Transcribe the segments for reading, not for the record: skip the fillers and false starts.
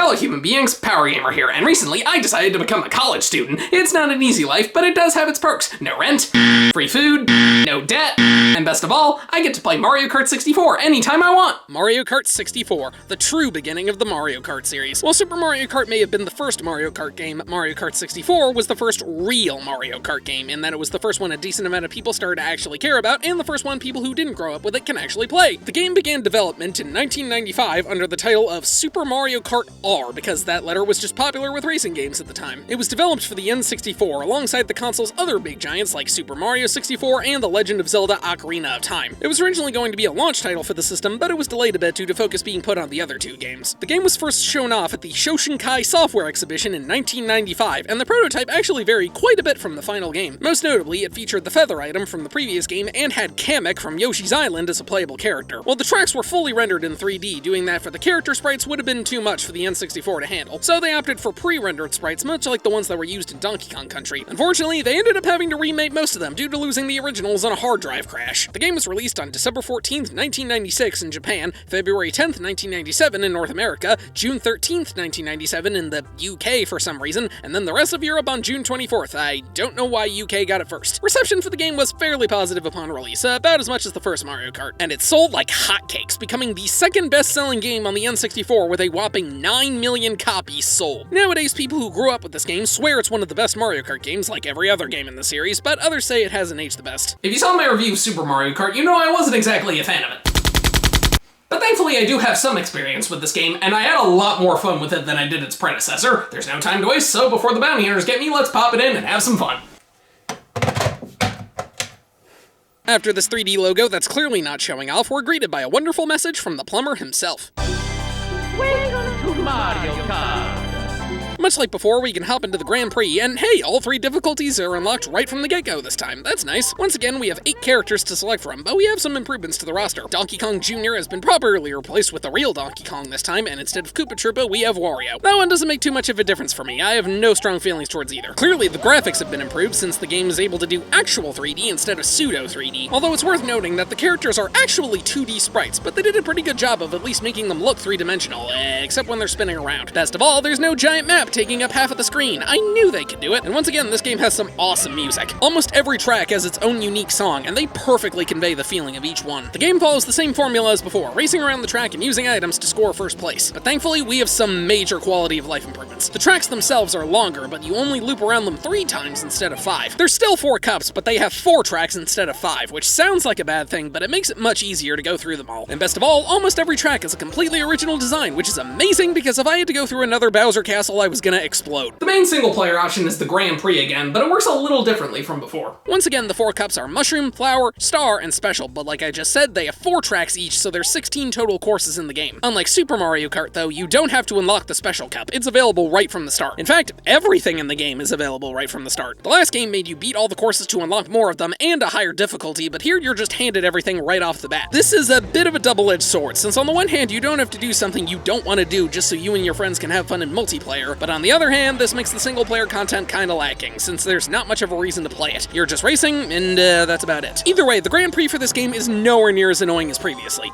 fellow human beings, Power Gamer here, and recently I decided to become a college student. It's not an easy life, but it does have its perks. No rent, free food, no debt, and best of all, I get to play Mario Kart 64 anytime I want. Mario Kart 64, the true beginning of the Mario Kart series. While Super Mario Kart may have been the first Mario Kart game, Mario Kart 64 was the first real Mario Kart game, in that it was the first one a decent amount of people started to actually care about, and the first one people who didn't grow up with it can actually play. The game began development in 1995 under the title of Super Mario Kart R, because that letter was just popular with racing games at the time. It was developed for the N64 alongside the console's other big giants like Super Mario 64 and The Legend of Zelda: Ocarina of Time. It was originally going to be a launch title for the system, but it was delayed a bit due to focus being put on the other two games. The game was first shown off at the Shoshinkai Software Exhibition in 1995, and the prototype actually varied quite a bit from the final game. Most notably, it featured the feather item from the previous game and had Kamek from Yoshi's Island as a playable character. While the tracks were fully rendered in 3D, doing that for the character sprites would have been too much for the N64 to handle, so they opted for pre-rendered sprites, much like the ones that were used in Donkey Kong Country. Unfortunately, they ended up having to remake most of them due to losing the originals on a hard drive crash. The game was released on December 14th, 1996 in Japan, February 10th, 1997 in North America, June 13th, 1997 in the UK for some reason, and then the rest of Europe on June 24th. I don't know why UK got it first. Reception for the game was fairly positive upon release, about as much as the first Mario Kart, and it sold like hotcakes, becoming the second best-selling game on the N64 with a whopping 9 million copies sold. Nowadays, people who grew up with this game swear it's one of the best Mario Kart games, like every other game in the series, but others say it hasn't aged the best. If you saw my review of Super Mario Kart, you know I wasn't exactly a fan of it. But thankfully I do have some experience with this game, and I had a lot more fun with it than I did its predecessor. There's no time to waste, so before the bounty hunters get me, let's pop it in and have some fun. After this 3D logo that's clearly not showing off, we're greeted by a wonderful message from the plumber himself. Welcome to Mario Kart. Much like before, we can hop into the Grand Prix, and hey, all 3 difficulties are unlocked right from the get-go this time. That's nice. Once again, we have 8 characters to select from, but we have some improvements to the roster. Donkey Kong Jr. has been properly replaced with the real Donkey Kong this time, and instead of Koopa Troopa, we have Wario. That one doesn't make too much of a difference for me. I have no strong feelings towards either. Clearly, the graphics have been improved since the game is able to do actual 3D instead of pseudo 3D. Although it's worth noting that the characters are actually 2D sprites, but they did a pretty good job of at least making them look 3-dimensional, except when they're spinning around. Best of all, there's no giant map taking up half of the screen. I knew they could do it, and once again, this game has some awesome music. Almost every track has its own unique song, and they perfectly convey the feeling of each one. The game follows the same formula as before, racing around the track and using items to score first place. But thankfully, we have some major quality of life improvements. The tracks themselves are longer, but you only loop around them 3 times instead of 5. There's still 4 cups, but they have 4 tracks instead of 5, which sounds like a bad thing, but it makes it much easier to go through them all. And best of all, almost every track is a completely original design, which is amazing because if I had to go through another Bowser Castle, I was gonna explode. The main single-player option is the Grand Prix again, but it works a little differently from before. Once again, the 4 cups are Mushroom, Flower, Star, and Special, but like I just said, they have 4 tracks each, so there's 16 total courses in the game. Unlike Super Mario Kart, though, you don't have to unlock the Special Cup. It's available right from the start. In fact, everything in the game is available right from the start. The last game made you beat all the courses to unlock more of them and a higher difficulty, but here you're just handed everything right off the bat. This is a bit of a double-edged sword, since on the one hand, you don't have to do something you don't want to do just so you and your friends can have fun in multiplayer, but on the other hand, this makes the single-player content kinda lacking, since there's not much of a reason to play it. You're just racing, and that's about it. Either way, the Grand Prix for this game is nowhere near as annoying as previously.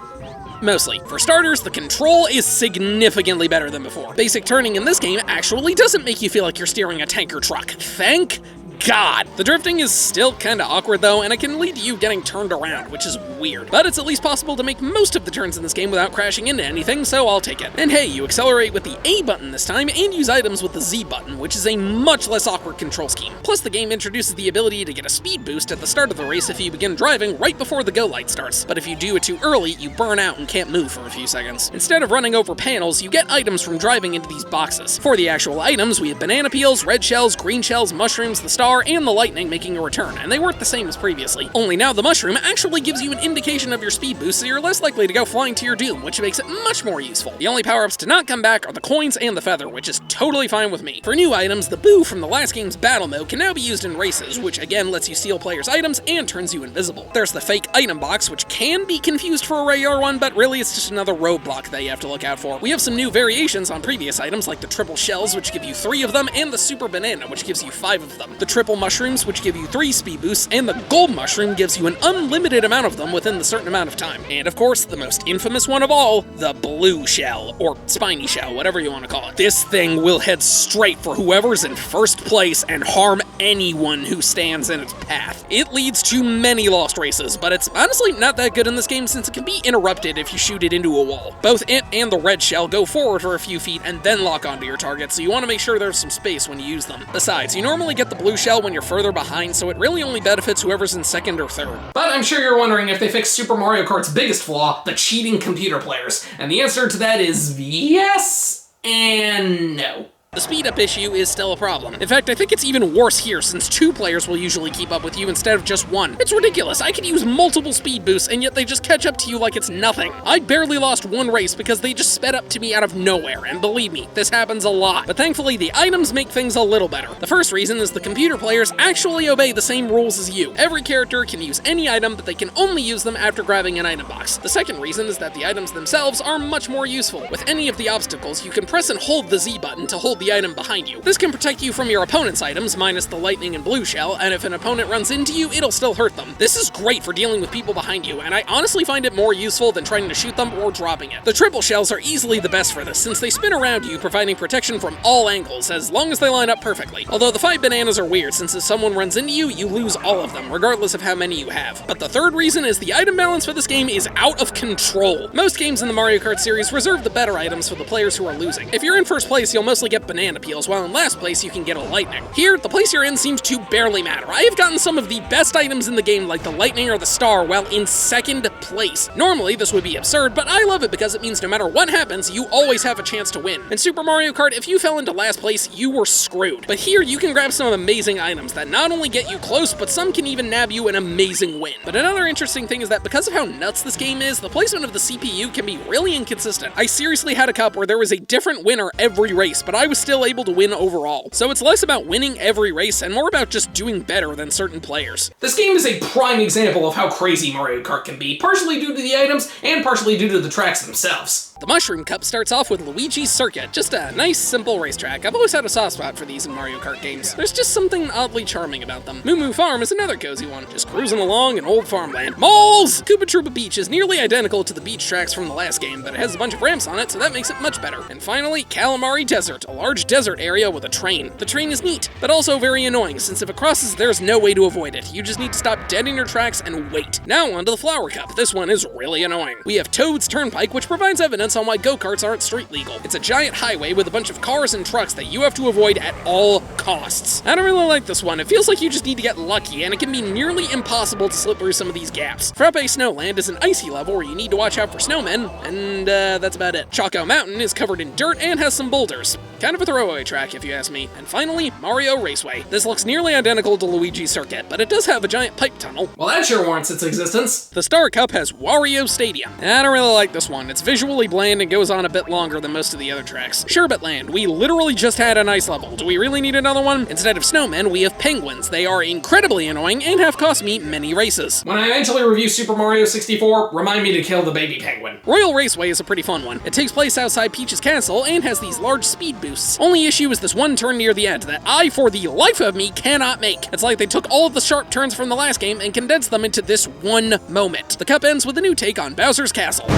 Mostly. For starters, the control is significantly better than before. Basic turning in this game actually doesn't make you feel like you're steering a tank or truck. Thank God. The drifting is still kinda awkward though, and it can lead to you getting turned around, which is weird. But it's at least possible to make most of the turns in this game without crashing into anything, so I'll take it. And hey, you accelerate with the A button this time, and use items with the Z button, which is a much less awkward control scheme. Plus, the game introduces the ability to get a speed boost at the start of the race if you begin driving right before the go light starts. But if you do it too early, you burn out and can't move for a few seconds. Instead of running over panels, you get items from driving into these boxes. For the actual items, we have banana peels, red shells, green shells, mushrooms, the star, and the lightning making a return, and they work the same as previously. Only now the mushroom actually gives you an indication of your speed boost, so you're less likely to go flying to your doom, which makes it much more useful. The only power-ups to not come back are the coins and the feather, which is totally fine with me. For new items, the boo from the last game's battle mode can now be used in races, which again lets you steal players' items and turns you invisible. There's the fake item box, which can be confused for a regular one, but really it's just another roadblock that you have to look out for. We have some new variations on previous items, like the triple shells, which give you 3 of them, and the super banana, which gives you 5 of them. The triple mushrooms, which give you 3 speed boosts, and the gold mushroom gives you an unlimited amount of them within a certain amount of time. And of course, the most infamous one of all, the blue shell, or spiny shell, whatever you want to call it. This thing will head straight for whoever's in first place and harm anyone who stands in its path. It leads to many lost races, but it's honestly not that good in this game since it can be interrupted if you shoot it into a wall. Both it and the red shell go forward for a few feet and then lock onto your target, so you want to make sure there's some space when you use them. Besides, you normally get the blue shell when you're further behind, so it really only benefits whoever's in second or third. But I'm sure you're wondering if they fixed Super Mario Kart's biggest flaw, the cheating computer players. And the answer to that is yes and no. The speed up issue is still a problem. In fact, I think it's even worse here since 2 players will usually keep up with you instead of just 1. It's ridiculous. I could use multiple speed boosts and yet they just catch up to you like it's nothing. I barely lost 1 race because they just sped up to me out of nowhere, and believe me, this happens a lot. But thankfully, the items make things a little better. The first reason is the computer players actually obey the same rules as you. Every character can use any item, but they can only use them after grabbing an item box. The second reason is that the items themselves are much more useful. With any of the obstacles, you can press and hold the Z button to hold the item behind you. This can protect you from your opponent's items, minus the lightning and blue shell, and if an opponent runs into you, it'll still hurt them. This is great for dealing with people behind you, and I honestly find it more useful than trying to shoot them or dropping it. The triple shells are easily the best for this, since they spin around you, providing protection from all angles, as long as they line up perfectly. Although the 5 bananas are weird, since if someone runs into you, you lose all of them, regardless of how many you have. But the third reason is the item balance for this game is out of control. Most games in the Mario Kart series reserve the better items for the players who are losing. If you're in first place, you'll mostly get banana peels, while in last place you can get a lightning. Here, the place you're in seems to barely matter. I have gotten some of the best items in the game, like the lightning or the star, while in second place. Normally, this would be absurd, but I love it because it means no matter what happens, you always have a chance to win. In Super Mario Kart, if you fell into last place, you were screwed. But here, you can grab some amazing items that not only get you close, but some can even nab you an amazing win. But another interesting thing is that because of how nuts this game is, the placement of the CPU can be really inconsistent. I seriously had a cup where there was a different winner every race, but I was still able to win overall. So it's less about winning every race and more about just doing better than certain players. This game is a prime example of how crazy Mario Kart can be, partially due to the items and partially due to the tracks themselves. The Mushroom Cup starts off with Luigi's Circuit, just a nice, simple racetrack. I've always had a soft spot for these in Mario Kart games. There's just something oddly charming about them. Moo Moo Farm is another cozy one, just cruising along in old farmland. Malls! Koopa Troopa Beach is nearly identical to the beach tracks from the last game, but it has a bunch of ramps on it, so that makes it much better. And finally, Calamari Desert, a large desert area with a train. The train is neat, but also very annoying, since if it crosses, there's no way to avoid it. You just need to stop dead in your tracks and wait. Now onto the Flower Cup. This one is really annoying. We have Toad's Turnpike, which provides evidence on why go-karts aren't street legal. It's a giant highway with a bunch of cars and trucks that you have to avoid at all costs. I don't really like this one. It feels like you just need to get lucky, and it can be nearly impossible to slip through some of these gaps. Frappe Snowland is an icy level where you need to watch out for snowmen, and that's about it. Choco Mountain is covered in dirt and has some boulders. Kind of a throwaway track, if you ask me. And finally, Mario Raceway. This looks nearly identical to Luigi's Circuit, but it does have a giant pipe tunnel. Well, that sure warrants its existence. The Star Cup has Wario Stadium. I don't really like this one. It's visually bland and goes on a bit longer than most of the other tracks. Sherbet Land. We literally just had an ice level. Do we really need another one? Instead of snowmen, we have penguins. They are incredibly annoying and have cost me many races. When I eventually review Super Mario 64, remind me to kill the baby penguin. Royal Raceway is a pretty fun one. It takes place outside Peach's castle and has these large speed boosts. Only issue is this one turn near the end that I, for the life of me, cannot make. It's like they took all of the sharp turns from the last game and condensed them into this one moment. The cup ends with a new take on Bowser's Castle.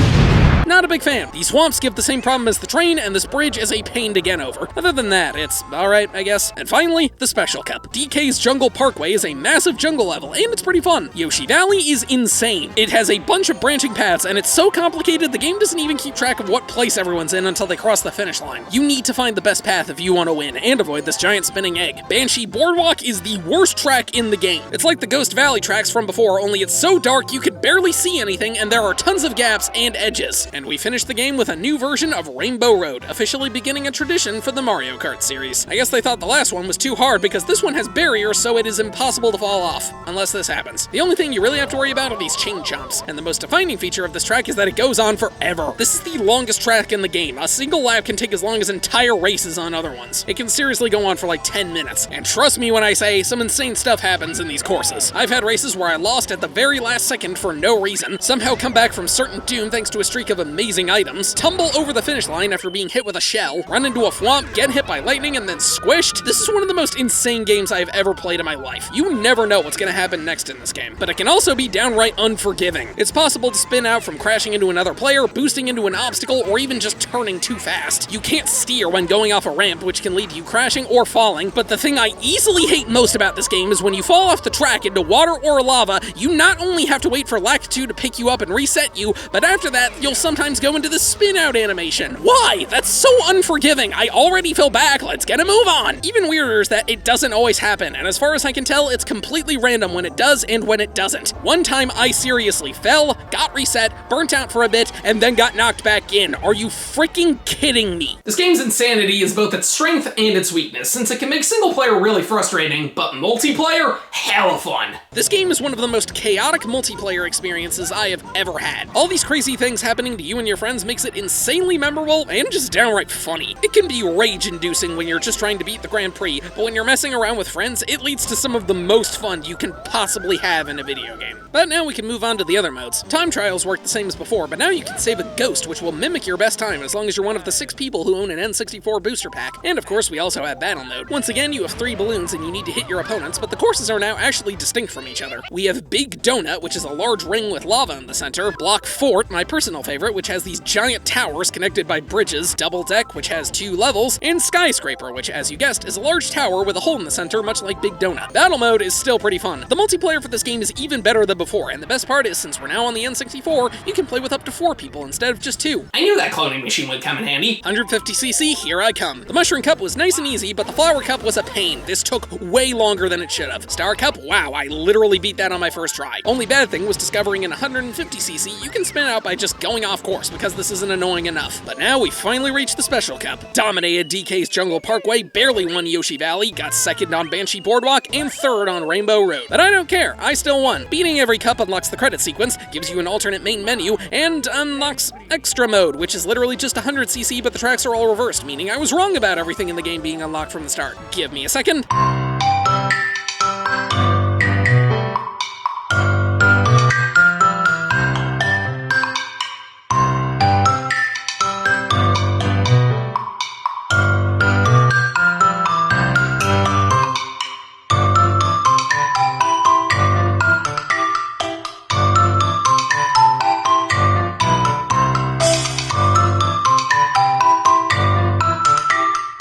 Not a big fan. These swamps give the same problem as the train, and this bridge is a pain to get over. Other than that, it's alright, I guess. And finally, the Special Cup. DK's Jungle Parkway is a massive jungle level, and it's pretty fun. Yoshi Valley is insane. It has a bunch of branching paths, and it's so complicated the game doesn't even keep track of what place everyone's in until they cross the finish line. You need to find the best path if you want to win, and avoid this giant spinning egg. Banshee Boardwalk is the worst track in the game. It's like the Ghost Valley tracks from before, only it's so dark you could barely see anything, and there are tons of gaps and edges. And we finished the game with a new version of Rainbow Road, officially beginning a tradition for the Mario Kart series. I guess they thought the last one was too hard because this one has barriers, so it is impossible to fall off, unless this happens. The only thing you really have to worry about are these chain jumps, and the most defining feature of this track is that it goes on forever. This is the longest track in the game. A single lap can take as long as entire races on other ones. It can seriously go on for like 10 minutes, and trust me when I say some insane stuff happens in these courses. I've had races where I lost at the very last second for no reason, somehow come back from certain doom thanks to a streak of of amazing items, tumble over the finish line after being hit with a shell, run into a thwomp, get hit by lightning, and then squished. This is one of the most insane games I've ever played in my life. You never know what's gonna happen next in this game. But it can also be downright unforgiving. It's possible to spin out from crashing into another player, boosting into an obstacle, or even just turning too fast. You can't steer when going off a ramp, which can lead to you crashing or falling, but the thing I easily hate most about this game is when you fall off the track into water or lava, you not only have to wait for Lakitu to pick you up and reset you, but after that, you'll sometimes go into the spin-out animation. Why? That's so unforgiving. I already feel back. Let's get a move on. Even weirder is that it doesn't always happen, and as far as I can tell, it's completely random when it does and when it doesn't. One time, I seriously fell, got reset, burnt out for a bit, and then got knocked back in. Are you freaking kidding me? This game's insanity is both its strength and its weakness, since it can make single player really frustrating, but multiplayer, hella fun. This game is one of the most chaotic multiplayer experiences I have ever had. All these crazy things happening to you and your friends makes it insanely memorable and just downright funny. It can be rage-inducing when you're just trying to beat the Grand Prix, but when you're messing around with friends, it leads to some of the most fun you can possibly have in a video game. But now we can move on to the other modes. Time trials work the same as before, but now you can save a ghost, which will mimic your best time as long as you're one of the 6 people who own an N64 booster pack. And of course, we also have battle mode. Once again, you have 3 balloons and you need to hit your opponents, but the courses are now actually distinct from each other. We have Big Donut, which is a large ring with lava in the center, Block Fort, my personal favorite, which has these giant towers connected by bridges, Double Deck, which has 2 levels, and Skyscraper, which, as you guessed, is a large tower with a hole in the center, much like Big Donut. Battle mode is still pretty fun. The multiplayer for this game is even better than before, and the best part is, since we're now on the N64, you can play with up to 4 people instead of just 2. I knew that cloning machine would come in handy. 150cc, here I come. The Mushroom Cup was nice and easy, but the Flower Cup was a pain. This took way longer than it should have. Star Cup, wow, I literally beat that on my first try. Only bad thing was discovering in 150cc you can spin out by just going off course because this isn't annoying enough. But now we finally reached the Special Cup. Dominated DK's Jungle Parkway, barely won Yoshi Valley, got second on Banshee Boardwalk, and third on Rainbow Road. But I don't care, I still won. Beating every cup unlocks the credit sequence, gives you an alternate main menu, and unlocks Extra Mode, which is literally just 100cc, but the tracks are all reversed, meaning I was wrong about everything in the game being unlocked from the start. Give me a second.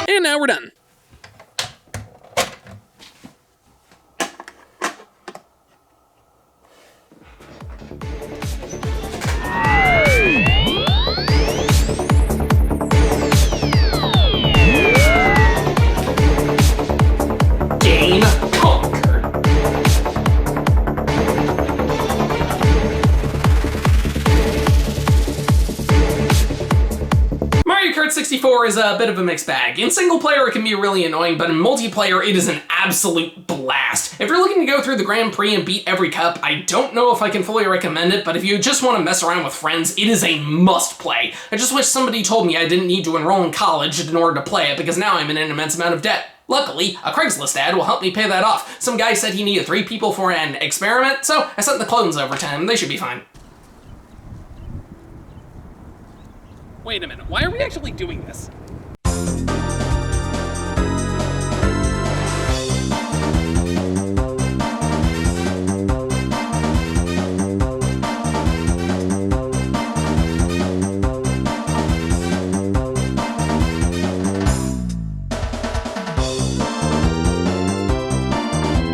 And now we're done. Game conquered. Mario Kart 64 is a bit of a mixed bag. In single player, it can be really annoying, but in multiplayer, it is an absolute blast. If you're looking to go through the Grand Prix and beat every cup, I don't know if I can fully recommend it, but if you just want to mess around with friends, it is a must play. I just wish somebody told me I didn't need to enroll in college in order to play it, because now I'm in an immense amount of debt. Luckily, a Craigslist ad will help me pay that off. Some guy said he needed 3 people for an experiment, so I sent the clones over to him. They should be fine. Wait a minute, why are we actually doing this?